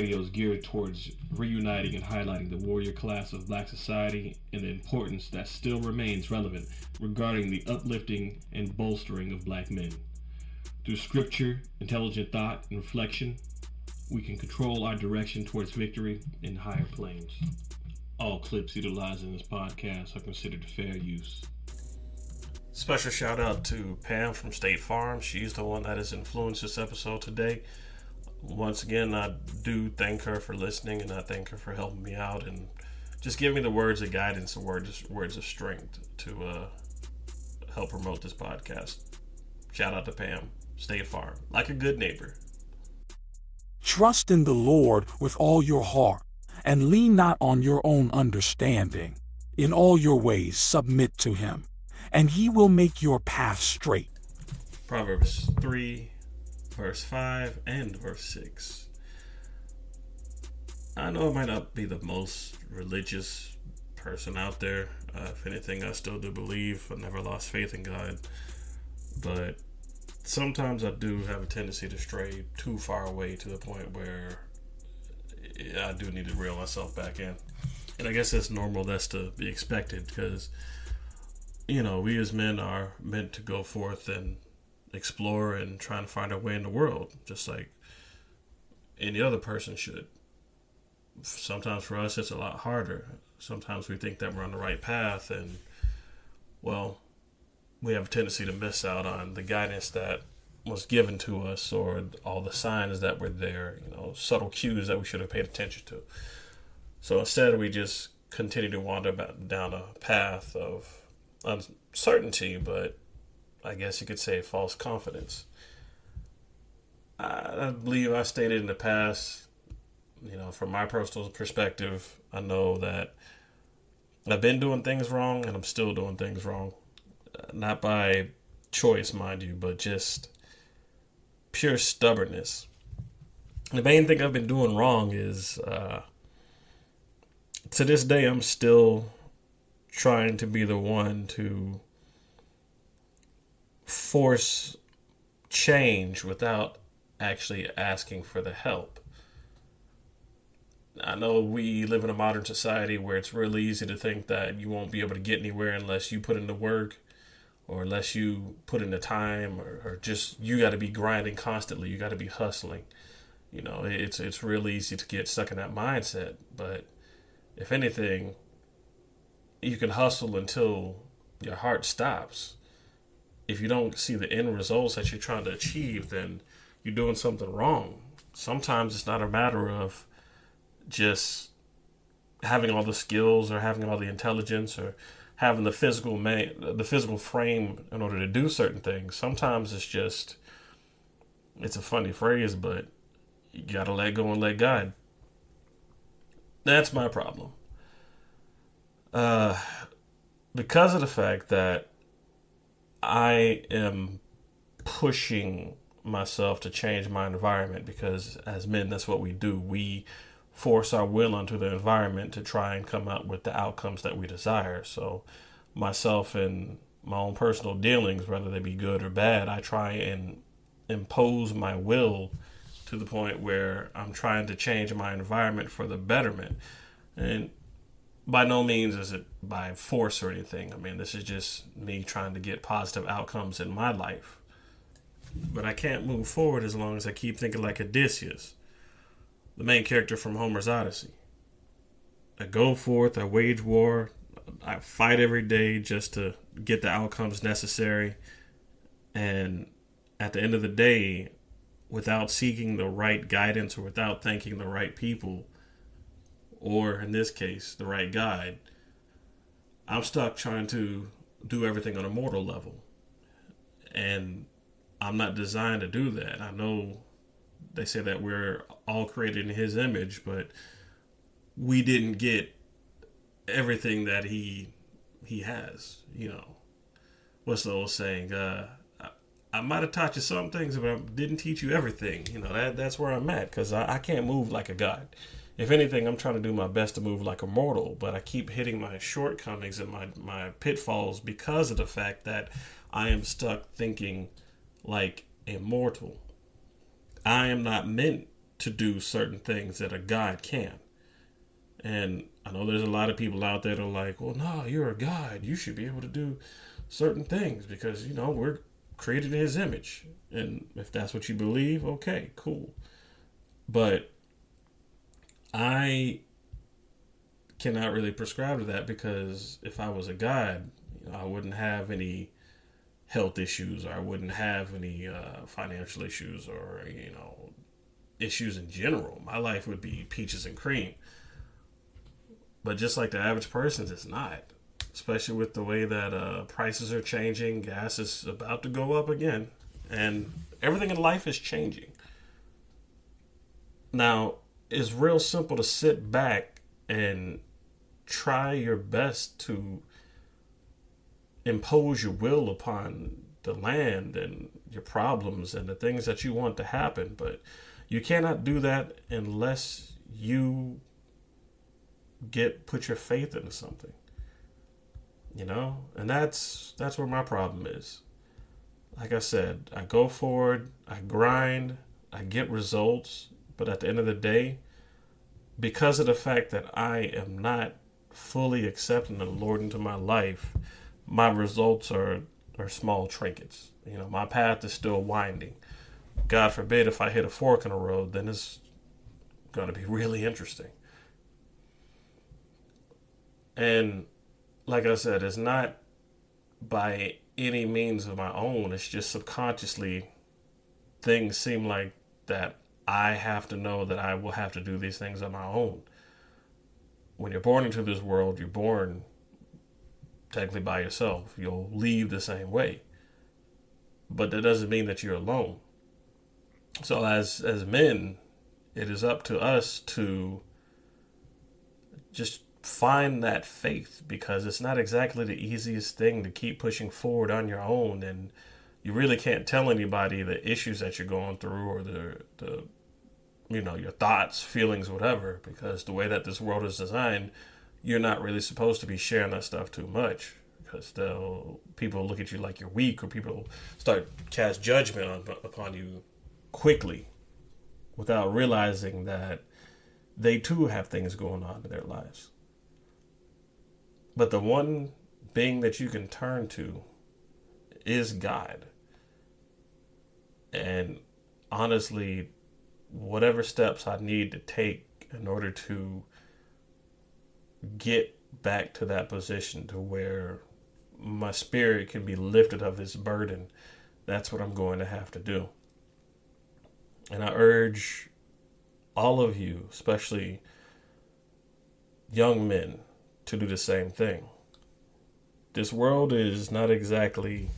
videos geared towards reuniting and highlighting the warrior class of black society and the importance that still remains relevant regarding the uplifting and bolstering of black men. Through scripture, intelligent thought, and reflection, we can control our direction towards victory in higher planes. All clips utilized in this podcast are considered fair use. Special shout out to Pam from State Farm. She's the one that has influenced this episode today. Once again, I do thank her for listening, and I thank her for helping me out and just giving me the words of guidance and words of strength to help promote this podcast. Shout out to Pam, State Farm, like a good neighbor. Trust in the Lord with all your heart, and lean not on your own understanding. In all your ways submit to him, and he will make your path straight. Proverbs 3, verse 5 and verse 6. I know I might not be the most religious person out there. If anything, I still do believe. I never lost faith in God. But sometimes I do have a tendency to stray too far away to the point where I do need to reel myself back in. And I guess that's normal. That's to be expected because, we as men are meant to go forth and explore and try to find our way in the world, just like any other person should. Sometimes for us, it's a lot harder. Sometimes we think that we're on the right path and, we have a tendency to miss out on the guidance that was given to us or all the signs that were there, subtle cues that we should have paid attention to. So instead, we just continue to wander down a path of uncertainty, but I guess you could say false confidence. I believe I stated in the past, from my personal perspective, I know that I've been doing things wrong and I'm still doing things wrong. Not by choice, mind you, but just pure stubbornness. The main thing I've been doing wrong is, to this day, I'm still trying to be the one to force change without actually asking for the help. I know we live in a modern society where it's really easy to think that you won't be able to get anywhere unless you put in the work or unless you put in the time or just you got to be grinding constantly. You got to be hustling. It's real easy to get stuck in that mindset. But if anything, you can hustle until your heart stops. If you don't see the end results that you're trying to achieve, then you're doing something wrong. Sometimes it's not a matter of just having all the skills or having all the intelligence or having the physical frame in order to do certain things. Sometimes it's a funny phrase, but you gotta let go and let God. That's my problem. Because of the fact that I am pushing myself to change my environment, because as men, that's what we do. We force our will onto the environment to try and come out with the outcomes that we desire. So myself and my own personal dealings, whether they be good or bad, I try and impose my will to the point where I'm trying to change my environment for the betterment. And by no means is it by force or anything. I mean, this is just me trying to get positive outcomes in my life. But I can't move forward as long as I keep thinking like Odysseus, the main character from Homer's Odyssey. I go forth, I wage war, I fight every day just to get the outcomes necessary. And at the end of the day, without seeking the right guidance or without thanking the right people, or in this case, the right guide, I'm stuck trying to do everything on a mortal level. And I'm not designed to do that. I know they say that we're all created in his image, but we didn't get everything that he has. What's the old saying? I might have taught you some things, but I didn't teach you everything. That's where I'm at, because I can't move like a god. If anything, I'm trying to do my best to move like a mortal, but I keep hitting my shortcomings and my pitfalls because of the fact that I am stuck thinking like a mortal. I am not meant to do certain things that a God can. And I know there's a lot of people out there that are like, well, no, you're a God. You should be able to do certain things because, we're created in his image. And if that's what you believe, okay, cool. But I cannot really prescribe to that because if I was a God, I wouldn't have any health issues, or I wouldn't have any financial issues, or issues in general. My life would be peaches and cream. But just like the average person, it's not. Especially with the way that prices are changing, gas is about to go up again, and everything in life is changing. Now, it's real simple to sit back and try your best to impose your will upon the land and your problems and the things that you want to happen, but you cannot do that unless you put your faith into something, and that's where my problem is. Like I said, I go forward, I grind, I get results, but at the end of the day, because of the fact that I am not fully accepting the Lord into my life, my results are small trinkets. My path is still winding. God forbid if I hit a fork in the road, then it's going to be really interesting. And like I said, it's not by any means of my own. It's just subconsciously things seem like that I have to know that I will have to do these things on my own. When you're born into this world, you're born technically by yourself. You'll leave the same way. But that doesn't mean that you're alone. So as men, it is up to us to just find that faith, because it's not exactly the easiest thing to keep pushing forward on your own, and you really can't tell anybody the issues that you're going through or the your thoughts, feelings, whatever, because the way that this world is designed, you're not really supposed to be sharing that stuff too much, because people look at you like you're weak, or people start cast judgment upon you quickly without realizing that they too have things going on in their lives. But the one being that you can turn to is God. And honestly, whatever steps I need to take in order to get back to that position to where my spirit can be lifted of this burden, that's what I'm going to have to do. And I urge all of you, especially young men, to do the same thing. This world is not exactly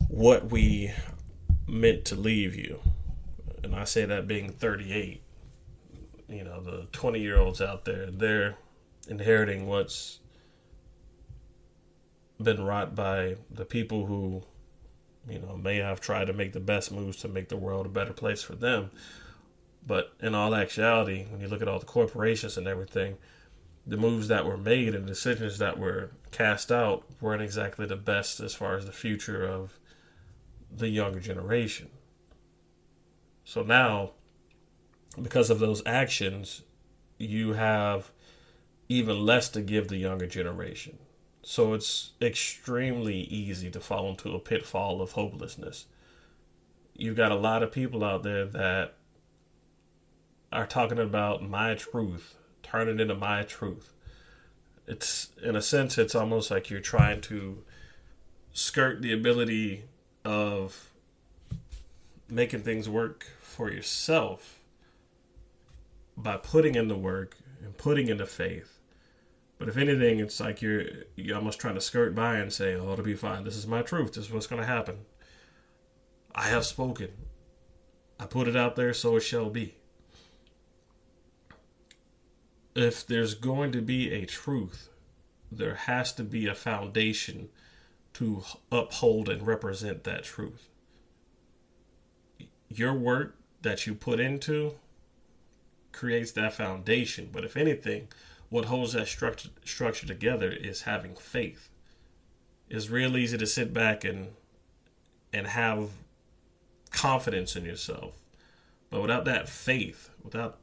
what we meant to leave you. And I say that being 38. The 20-year-olds out there, they're inheriting what's been wrought by the people who, may have tried to make the best moves to make the world a better place for them. But in all actuality, when you look at all the corporations and everything, the moves that were made and decisions that were cast out weren't exactly the best as far as the future of the younger generation. So now, because of those actions, you have even less to give the younger generation. So it's extremely easy to fall into a pitfall of hopelessness. You've got a lot of people out there that are talking about my truth, turn it into my truth. It's, in a sense, it's almost like you're trying to skirt the ability of making things work for yourself by putting in the work and putting in the faith. But if anything, it's like you're almost trying to skirt by and say, oh, it'll be fine. This is my truth. This is what's going to happen. I have spoken. I put it out there, so it shall be. If there's going to be a truth, there has to be a foundation to uphold and represent that truth. Your work that you put into creates that foundation. But if anything, what holds that structure together is having faith. It's real easy to sit back and have confidence in yourself But without that faith, without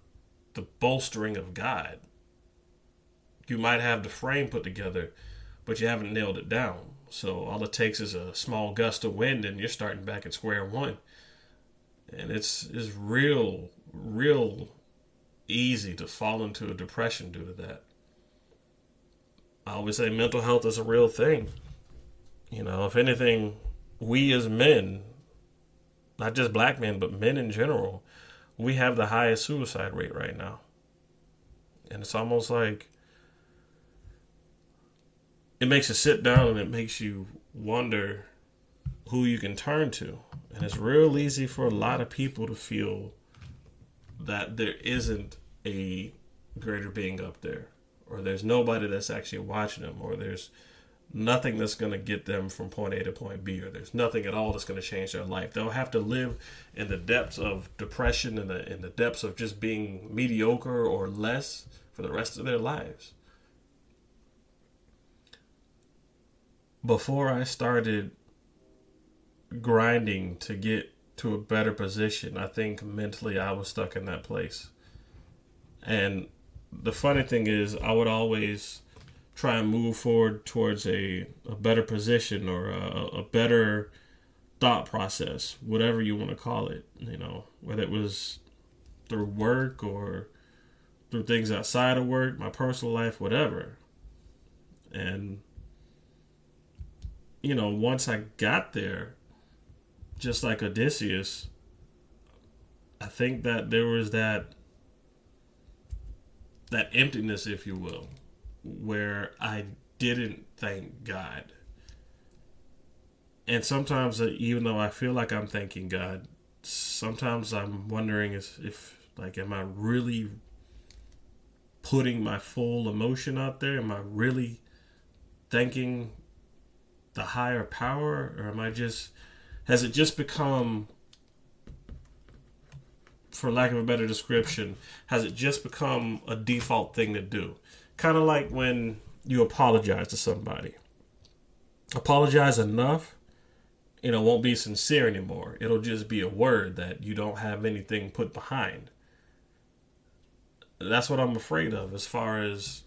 the bolstering of God, you might have the frame put together, but you haven't nailed it down. So all it takes is a small gust of wind and you're starting back at square one. And it's real easy to fall into a depression due to that. I always say mental health is a real thing. If anything, we as men, not just black men, but men in general, we have the highest suicide rate right now. And it's almost like it makes you sit down and it makes you wonder who you can turn to. And it's real easy for a lot of people to feel that there isn't a greater being up there, or there's nobody that's actually watching them, or there's nothing that's going to get them from point A to point B, or there's nothing at all that's going to change their life. They'll have to live in the depths of depression and in the depths of just being mediocre or less for the rest of their lives. Before I started grinding to get to a better position, I think mentally I was stuck in that place. And the funny thing is, I would always try and move forward towards a better position or a better thought process, whatever you want to call it, whether it was through work or through things outside of work, my personal life, whatever. And, once I got there, just like Odysseus, I think that there was that emptiness, if you will, where I didn't thank God. And sometimes, even though I feel like I'm thanking God, sometimes I'm wondering if am I really putting my full emotion out there? Am I really thanking the higher power? Or has it just become, for lack of a better description, has it just become a default thing to do? Kind of like when you apologize to somebody. Apologize enough, it won't be sincere anymore. It'll just be a word that you don't have anything put behind. That's what I'm afraid of as far as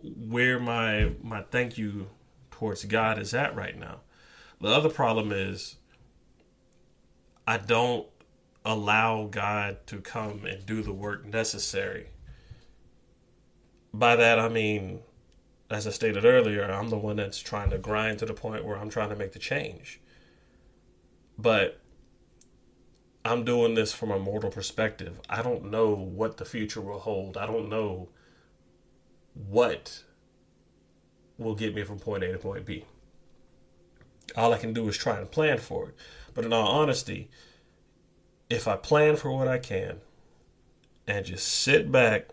where my thank you towards God is at right now. The other problem is I don't allow God to come and do the work necessary. By that, I mean, as I stated earlier, I'm the one that's trying to grind to the point where I'm trying to make the change. But I'm doing this from a mortal perspective. I don't know what the future will hold. I don't know what will get me from point A to point B. All I can do is try and plan for it. But in all honesty, if I plan for what I can and just sit back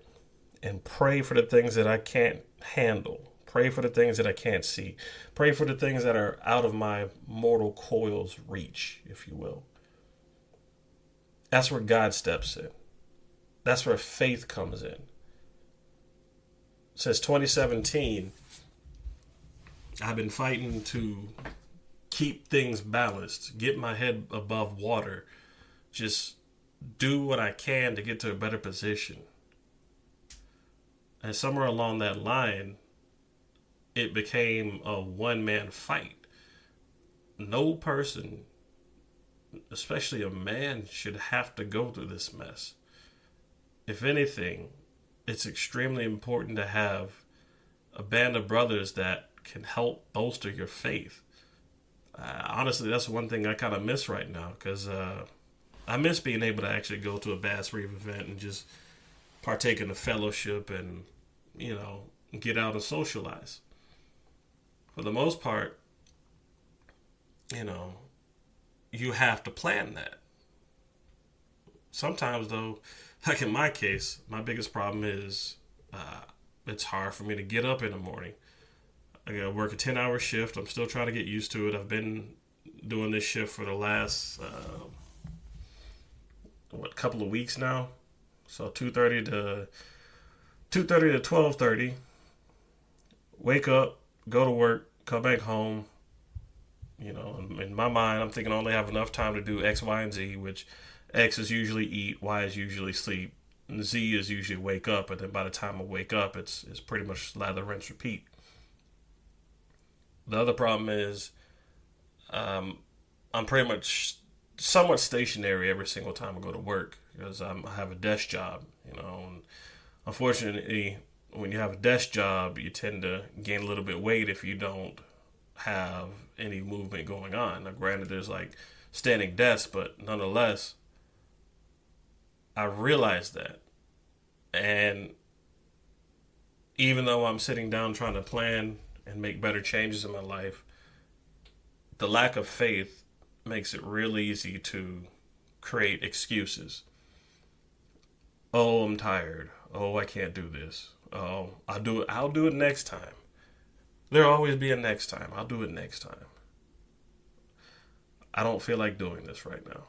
and pray for the things that I can't handle, pray for the things that I can't see, pray for the things that are out of my mortal coil's reach, if you will, that's where God steps in. That's where faith comes in. Since 2017, I've been fighting to keep things balanced, get my head above water, just do what I can to get to a better position. And somewhere along that line, it became a one-man fight. No person, especially a man, should have to go through this mess. If anything, it's extremely important to have a band of brothers that can help bolster your faith. Honestly, that's one thing I kind of miss right now, because I miss being able to actually go to a Bass Reef event and just partake in the fellowship and, get out and socialize. For the most part, you have to plan that. Sometimes, though, like in my case, my biggest problem is it's hard for me to get up in the morning. I got to work a 10-hour shift. I'm still trying to get used to it. I've been doing this shift for the last, couple of weeks now. So 2:30 to 12:30. Wake up, go to work, come back home. In my mind, I'm thinking I only have enough time to do X, Y, and Z, which X is usually eat, Y is usually sleep, and Z is usually wake up. And then by the time I wake up, it's pretty much lather, rinse, repeat. The other problem is I'm pretty much somewhat stationary every single time I go to work because I have a desk job, you know. And unfortunately, when you have a desk job, you tend to gain a little bit of weight if you don't have any movement going on. Now, granted, there's like standing desks, but nonetheless, I realized that. And even though I'm sitting down trying to plan and make better changes in my life, the lack of faith makes it real easy to create excuses. Oh, I'm tired. Oh, I can't do this. Oh, I'll do it next time. There'll always be a next time. I'll do it next time. I don't feel like doing this right now.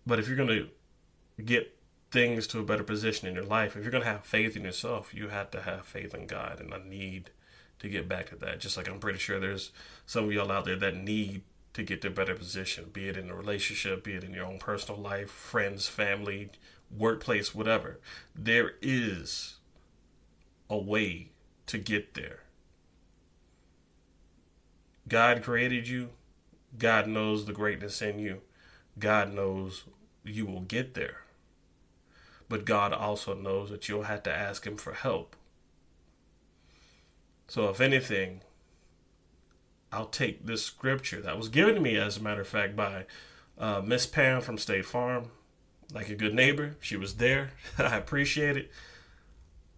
But if you're going to get things to a better position in your life, if you're going to have faith in yourself, you have to have faith in God. And I need to get back to that. Just like I'm pretty sure there's some of y'all out there that need to get to a better position, be it in a relationship, be it in your own personal life, friends, family, workplace, whatever. There is a way to get there. God created you. God knows the greatness in you. God knows you will get there. But God also knows that you'll have to ask him for help. So if anything, I'll take this scripture that was given to me, as a matter of fact, by Miss Pam from State Farm. Like a good neighbor, she was there. I appreciate it.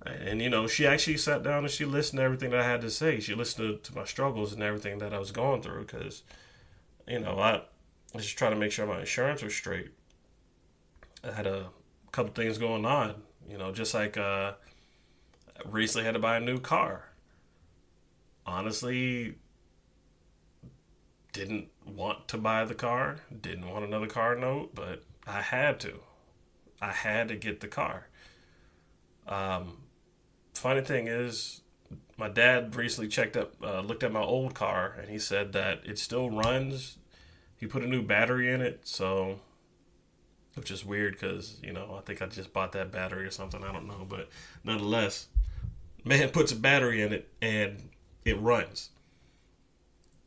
And, you know, she actually sat down and she listened to everything that I had to say. She listened to my struggles and everything that I was going through because, you know, I was just trying to make sure my insurance was straight. I had a couple things going on, you know, just like I recently had to buy a new car. Honestly, didn't want to buy the car, didn't want another car note, but I had to. I had to get the car. Funny thing is, my dad recently looked at my old car, and he said that it still runs. He put a new battery in it, so, which is weird because, you know, I think I just bought that battery or something. I don't know, but nonetheless, man puts a battery in it, and it runs.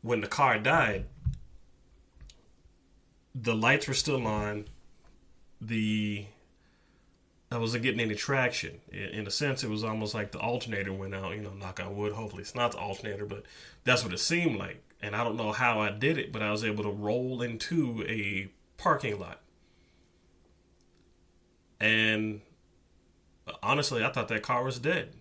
When the car died, the lights were still on. I wasn't getting any traction. In a sense, it was almost like the alternator went out, you know, knock on wood. Hopefully it's not the alternator, but that's what it seemed like. And I don't know how I did it, but I was able to roll into a parking lot. And honestly, I thought that car was dead.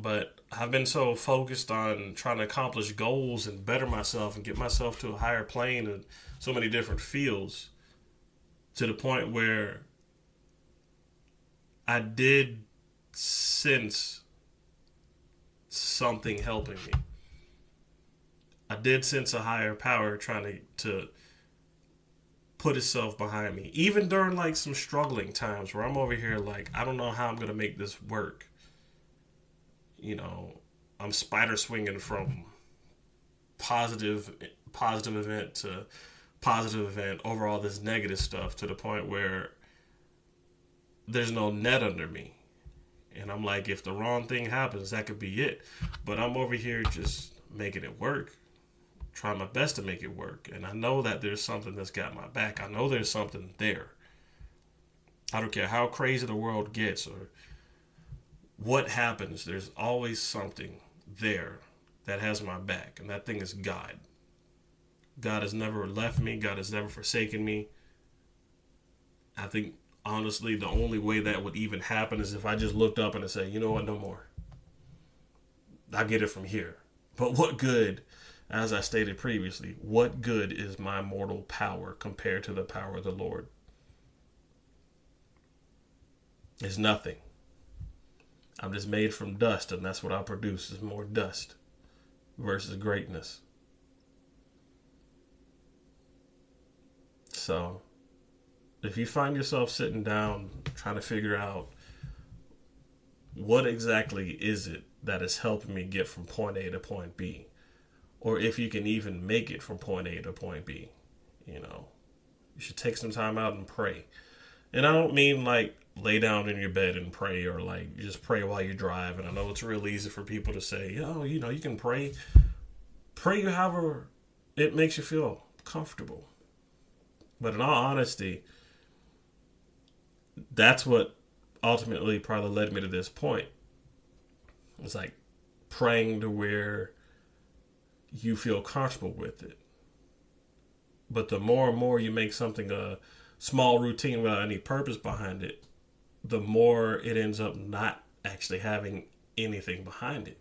But I've been so focused on trying to accomplish goals and better myself and get myself to a higher plane in so many different fields, to the point where I did sense something helping me. I did sense a higher power trying to put itself behind me. Even during like some struggling times where I'm over here like, I don't know how I'm going to make this work. You know, I'm spider swinging from positive event to positive event over all this negative stuff, to the point where there's no net under me. And I'm like, if the wrong thing happens, that could be it. But I'm over here just making it work, trying my best to make it work. And I know that there's something that's got my back. I know there's something there. I don't care how crazy the world gets or what happens, there's always something there that has my back. And that thing is God. God has never left me. God has never forsaken me. I think, honestly, the only way that would even happen is if I just looked up and I say, you know what, no more. I get it from here. But what good, as I stated previously, what good is my mortal power compared to the power of the Lord? It's nothing. I'm just made from dust, and that's what I produce is more dust versus greatness. So, if you find yourself sitting down trying to figure out what exactly is it that is helping me get from point A to point B, or if you can even make it from point A to point B. You should take some time out and pray. And I don't mean like lay down in your bed and pray, or like just pray while you drive. And I know it's real easy for people to say, you can pray. Pray however it makes you feel comfortable. But in all honesty, that's what ultimately probably led me to this point. It's like praying to where you feel comfortable with it. But the more and more you make something a small routine without any purpose behind it, the more it ends up not actually having anything behind it.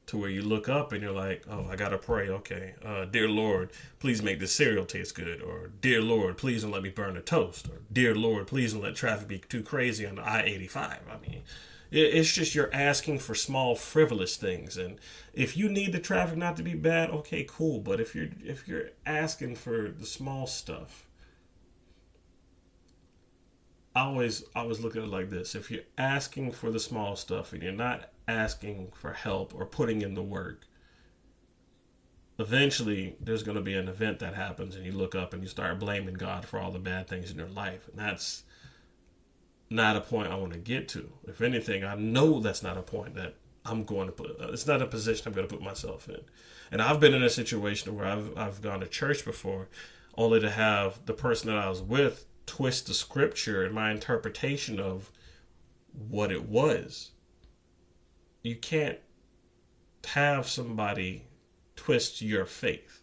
To where you look up and you're like, oh, I gotta pray. Okay, dear Lord, please make this cereal taste good. Or dear Lord, please don't let me burn the toast. Or dear Lord, please don't let traffic be too crazy on the I-85. I mean, it's just you're asking for small frivolous things. And if you need the traffic not to be bad, okay, cool. But if you're asking for the small stuff, I always look at it like this. If you're asking for the small stuff and you're not asking for help or putting in the work, eventually there's going to be an event that happens and you look up and you start blaming God for all the bad things in your life. And that's not a point I want to get to. If anything, I know that's not a point that I'm going to put. It's not a position I'm going to put myself in. And I've been in a situation where I've gone to church before, only to have the person that I was with twist the scripture and my interpretation of what it was. You can't have somebody twist your faith.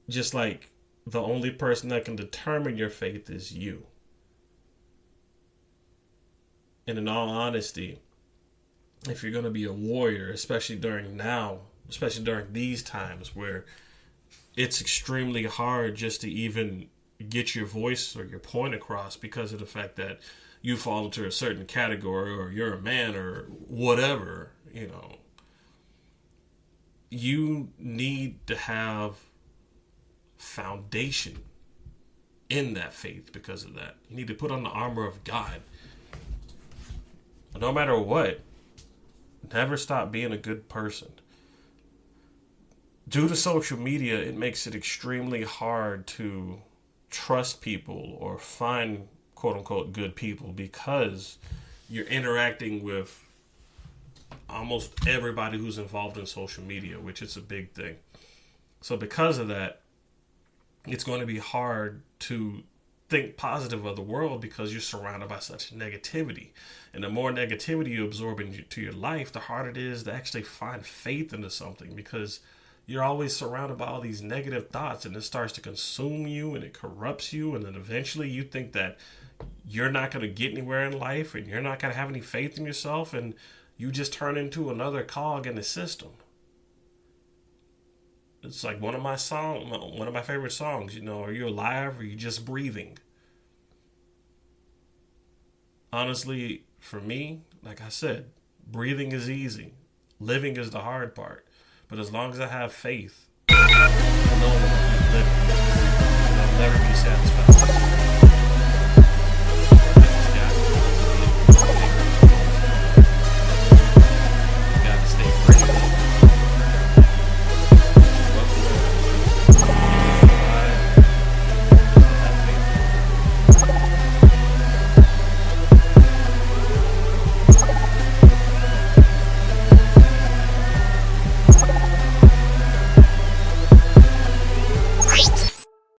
Just like the only person that can determine your faith is you. And in all honesty, if you're going to be a warrior, especially during these times where it's extremely hard just to even get your voice or your point across because of the fact that you fall into a certain category or you're a man or whatever, you need to have foundation in that faith because of that. You need to put on the armor of God. No matter what, never stop being a good person. Due to social media, it makes it extremely hard to trust people or find quote unquote good people because you're interacting with almost everybody who's involved in social media, which is a big thing. So because of that, it's going to be hard to think positive of the world because you're surrounded by such negativity. And the more negativity you absorb into your life, the harder it is to actually find faith into something because you're always surrounded by all these negative thoughts and it starts to consume you and it corrupts you. And then eventually you think that you're not going to get anywhere in life and you're not going to have any faith in yourself. And you just turn into another cog in the system. It's like one of my favorite songs, are you alive or are you just breathing? Honestly, for me, like I said, breathing is easy. Living is the hard part. But as long as I have faith, I know that I'll be living. And I'll never be satisfied.